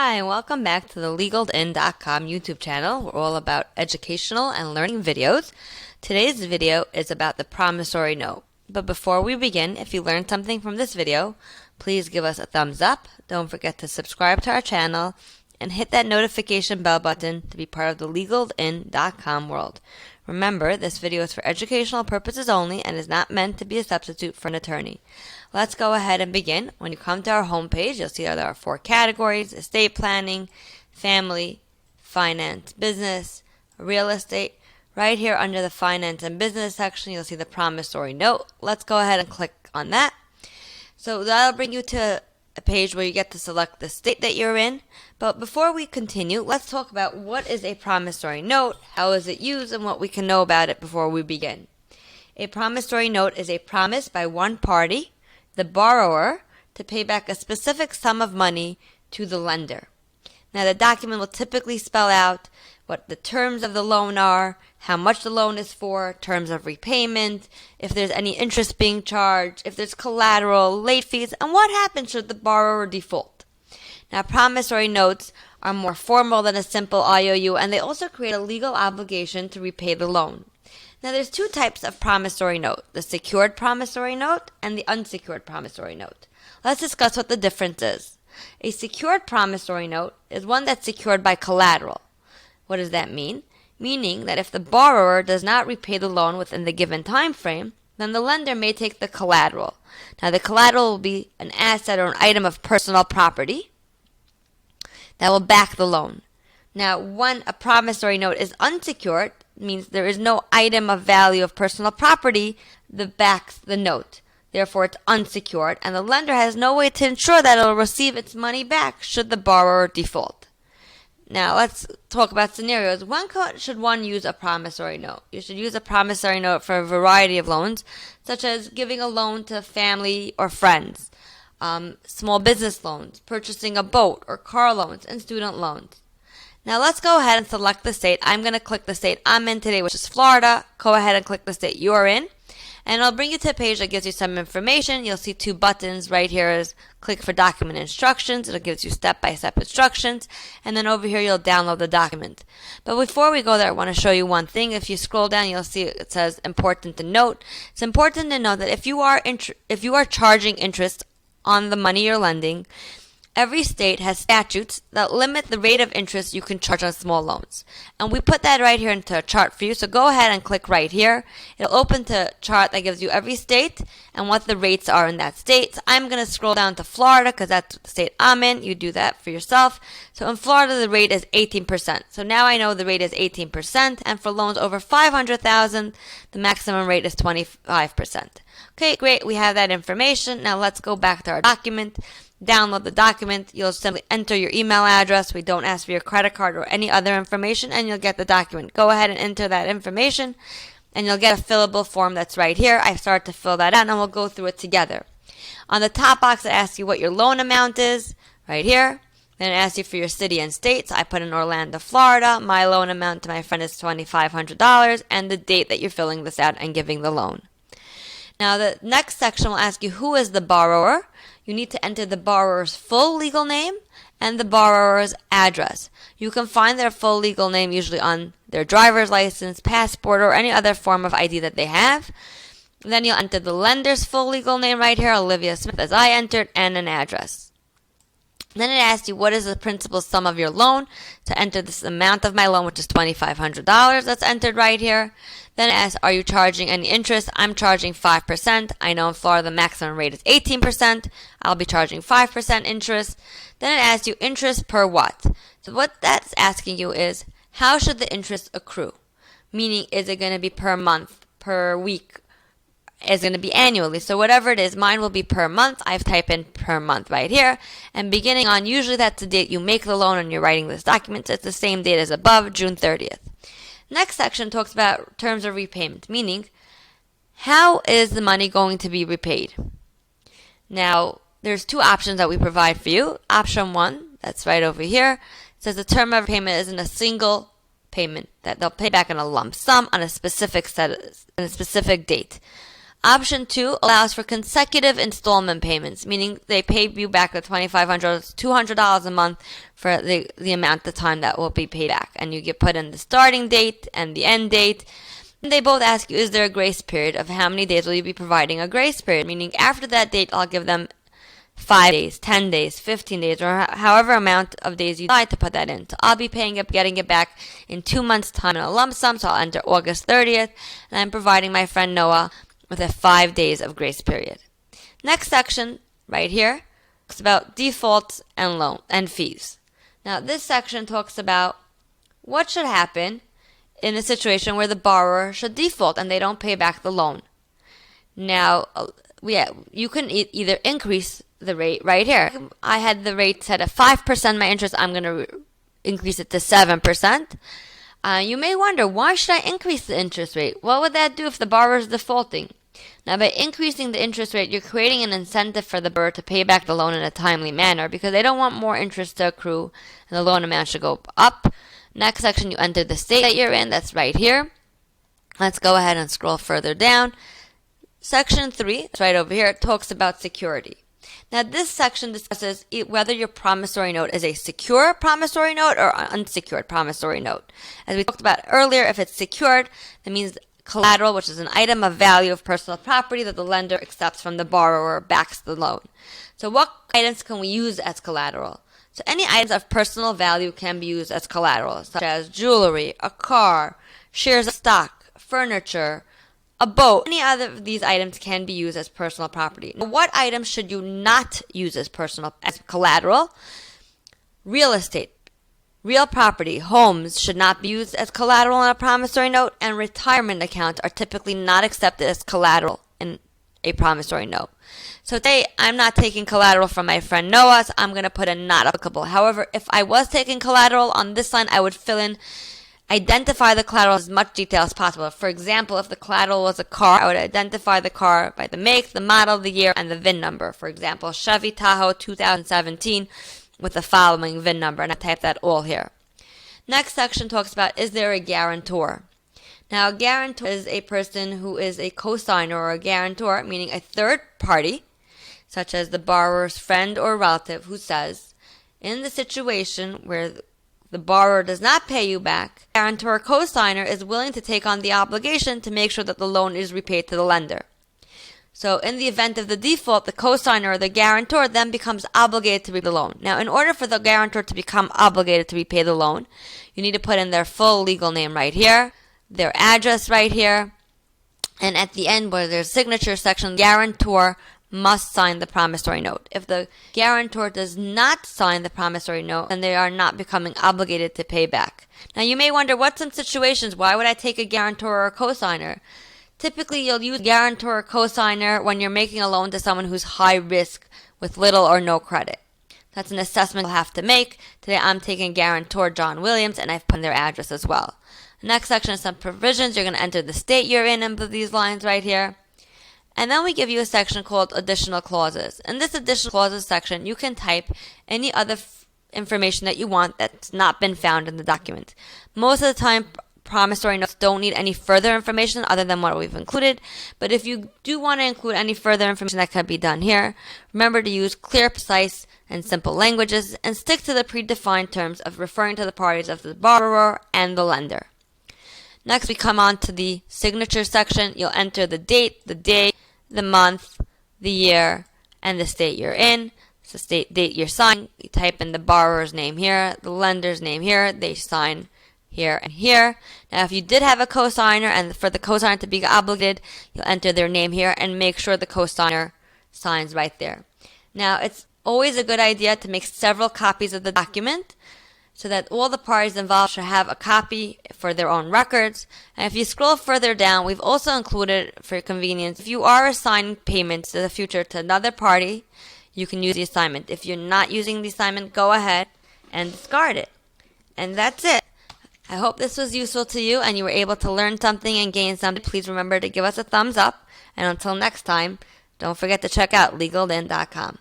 Hi, and welcome back to the LegalIn.com YouTube channel. We're all about educational and learning videos. Today's video is about the promissory note. But before we begin, if you learned something from this video, please give us a thumbs up. Don't forget to subscribe to our channel and hit that notification bell button to be part of the LegalIn.com world. Remember, this video is for educational purposes only and is not meant to be a substitute for an attorney. Let's go ahead and begin. When you come to our homepage, you'll see that there are 4 categories: estate planning, family, finance, business, real estate. Right here under the finance and business section, you'll see the promissory note. Let's go ahead and click on that. So that'll bring you to a page where you get to select the state that you're in. But before we continue, let's talk about what is a promissory note, how is it used, and what we can know about it before we begin. A promissory note is a promise by one party, the borrower, to pay back a specific sum of money to the lender. Now, the document will typically spell out what the terms of the loan are, how much the loan is for, terms of repayment, if there's any interest being charged, if there's collateral, late fees, and what happens should the borrower default. Now, promissory notes are more formal than a simple IOU, and they also create a legal obligation to repay the loan. Now, there's 2 types of promissory note: the secured promissory note and the unsecured promissory note. Let's discuss what the difference is. A secured promissory note is one that's secured by collateral. What does that mean? Meaning that if the borrower does not repay the loan within the given time frame, then the lender may take the collateral. Now, the collateral will be an asset or an item of personal property that will back the loan. Now, when a promissory note is unsecured, means there is no item of value of personal property that backs the note. Therefore, it's unsecured, and the lender has no way to ensure that it will receive its money back should the borrower default. Now, let's talk about scenarios. When should one use a promissory note? You should use a promissory note for a variety of loans, such as giving a loan to family or friends, small business loans, purchasing a boat or car loans, and student loans. Now let's go ahead and select the state. I'm going to click the state I'm in today, which is Florida. Go ahead and click the state you're in, and it'll bring you to a page that gives you some information. You'll see 2 buttons right here. Is click for document instructions. It'll give you step-by-step instructions, and then over here you'll download the document. But before we go there, I want to show you one thing. If you scroll down, you'll see it says important to note. It's important to know that if you are charging interest on the money you're lending, every state has statutes that limit the rate of interest you can charge on small loans. And we put that right here into a chart for you. So go ahead and click right here. It'll open to a chart that gives you every state and what the rates are in that state. So I'm going to scroll down to Florida because that's the state I'm in. You do that for yourself. So in Florida, the rate is 18%. So now I know the rate is 18%. And for loans over $500,000, the maximum rate is 25%. Okay, great. We have that information. Now let's go back to our document. Download the document. You'll simply enter your email address. We don't ask for your credit card or any other information, and you'll get the document. Go ahead and enter that information, and you'll get a fillable form that's right here. I started to fill that out, and we'll go through it together. On the top box, it asks you what your loan amount is, right here. Then it asks you for your city and state. So I put in Orlando, Florida. My loan amount to my friend is $2,500, and the date that you're filling this out and giving the loan. Now, the next section will ask you who is the borrower. You need to enter the borrower's full legal name and the borrower's address. You can find their full legal name usually on their driver's license, passport, or any other form of ID that they have. Then you'll enter the lender's full legal name right here, Olivia Smith, as I entered, and an address. Then it asks you what is the principal sum of your loan. To enter this amount of my loan, which is $2,500, that's entered right here. Then it asks, are you charging any interest? I'm charging 5%. I know in Florida the maximum rate is 18%. I'll be charging 5% interest. Then it asks you interest per what? So what that's asking you is, how should the interest accrue? Meaning, is it going to be per month, per week? Is going to be annually. So whatever it is, mine will be per month. I've typed in per month right here. And beginning on, usually that's the date you make the loan and you're writing this document. So it's the same date as above, June 30th. Next section talks about terms of repayment, meaning how is the money going to be repaid? Now, there's 2 options that we provide for you. Option 1, that's right over here, says the term of repayment is in a single payment that they'll pay back in a lump sum on a specific date. Option 2 allows for consecutive installment payments, meaning they pay you back the $2,500, $200 a month for the amount of time that will be paid back. And you get put in the starting date and the end date. And they both ask you, is there a grace period of how many days will you be providing a grace period? Meaning after that date, I'll give them 5 days, 10 days, 15 days, or however amount of days you decide to put that in. So I'll be getting it back in 2 months' time in a lump sum, so I'll enter August 30th, and I'm providing my friend Noah with a 5 days of grace period. Next section, right here, talks about defaults and loan and fees. Now, this section talks about what should happen in a situation where the borrower should default and they don't pay back the loan. Now, you can either increase the rate right here. I had the rate set at 5% my interest. I'm going to increase it to 7%. You may wonder, why should I increase the interest rate? What would that do if the borrower is defaulting? Now, by increasing the interest rate, you're creating an incentive for the borrower to pay back the loan in a timely manner because they don't want more interest to accrue and the loan amount should go up. Next section, you enter the state that you're in. That's right here. Let's go ahead and scroll further down. Section 3, it's right over here, talks about security. Now, this section discusses whether your promissory note is a secure promissory note or unsecured promissory note. As we talked about earlier, if it's secured, that means collateral, which is an item of value of personal property that the lender accepts from the borrower or backs the loan. So what items can we use as collateral? So any items of personal value can be used as collateral, such as jewelry, a car, shares of stock, furniture, a boat. Any other of these items can be used as personal property. Now, what items should you not use as collateral? Real estate. Real property, homes, should not be used as collateral in a promissory note, and retirement accounts are typically not accepted as collateral in a promissory note. So today, I'm not taking collateral from my friend Noah, so I'm going to put a not applicable. However, if I was taking collateral on this line, I would identify the collateral as much detail as possible. For example, if the collateral was a car, I would identify the car by the make, the model, the year, and the VIN number. For example, Chevy Tahoe 2017 with the following VIN number, and I type that all here. Next section talks about, is there a guarantor? Now, a guarantor is a person who is a cosigner or a guarantor, meaning a third party, such as the borrower's friend or relative, who says, in the situation where the borrower does not pay you back, the guarantor or cosigner is willing to take on the obligation to make sure that the loan is repaid to the lender. So in the event of the default, the cosigner or the guarantor then becomes obligated to repay the loan. Now, in order for the guarantor to become obligated to repay the loan, you need to put in their full legal name right here, their address right here, and at the end where there's signature section, guarantor must sign the promissory note. If the guarantor does not sign the promissory note, then they are not becoming obligated to pay back. Now, you may wonder, what's in situations? Why would I take a guarantor or a cosigner? Typically, you'll use guarantor or cosigner when you're making a loan to someone who's high risk with little or no credit. That's an assessment you'll have to make. Today, I'm taking guarantor John Williams, and I've put in their address as well. The next section is some provisions. You're going to enter the state you're in these lines right here. And then we give you a section called additional clauses. In this additional clauses section, you can type any other information that you want that's not been found in the document. Most of the time, promissory notes don't need any further information other than what we've included. But if you do want to include any further information, that can be done here. Remember to use clear, precise, and simple languages, and stick to the predefined terms of referring to the parties of the borrower and the lender. Next, we come on to the signature section. You'll enter the date, the day, the month, the year, and the state you're in. So date you're signing, you type in the borrower's name here, the lender's name here, they sign here and here. Now, if you did have a cosigner, and for the cosigner to be obligated, you'll enter their name here and make sure the cosigner signs right there. Now, it's always a good idea to make several copies of the document so that all the parties involved should have a copy for their own records. And if you scroll further down, we've also included, for your convenience, if you are assigning payments to the future to another party, you can use the assignment. If you're not using the assignment, go ahead and discard it. And that's it. I hope this was useful to you and you were able to learn something and gain something. Please remember to give us a thumbs up. And until next time, don't forget to check out LegalIn.com.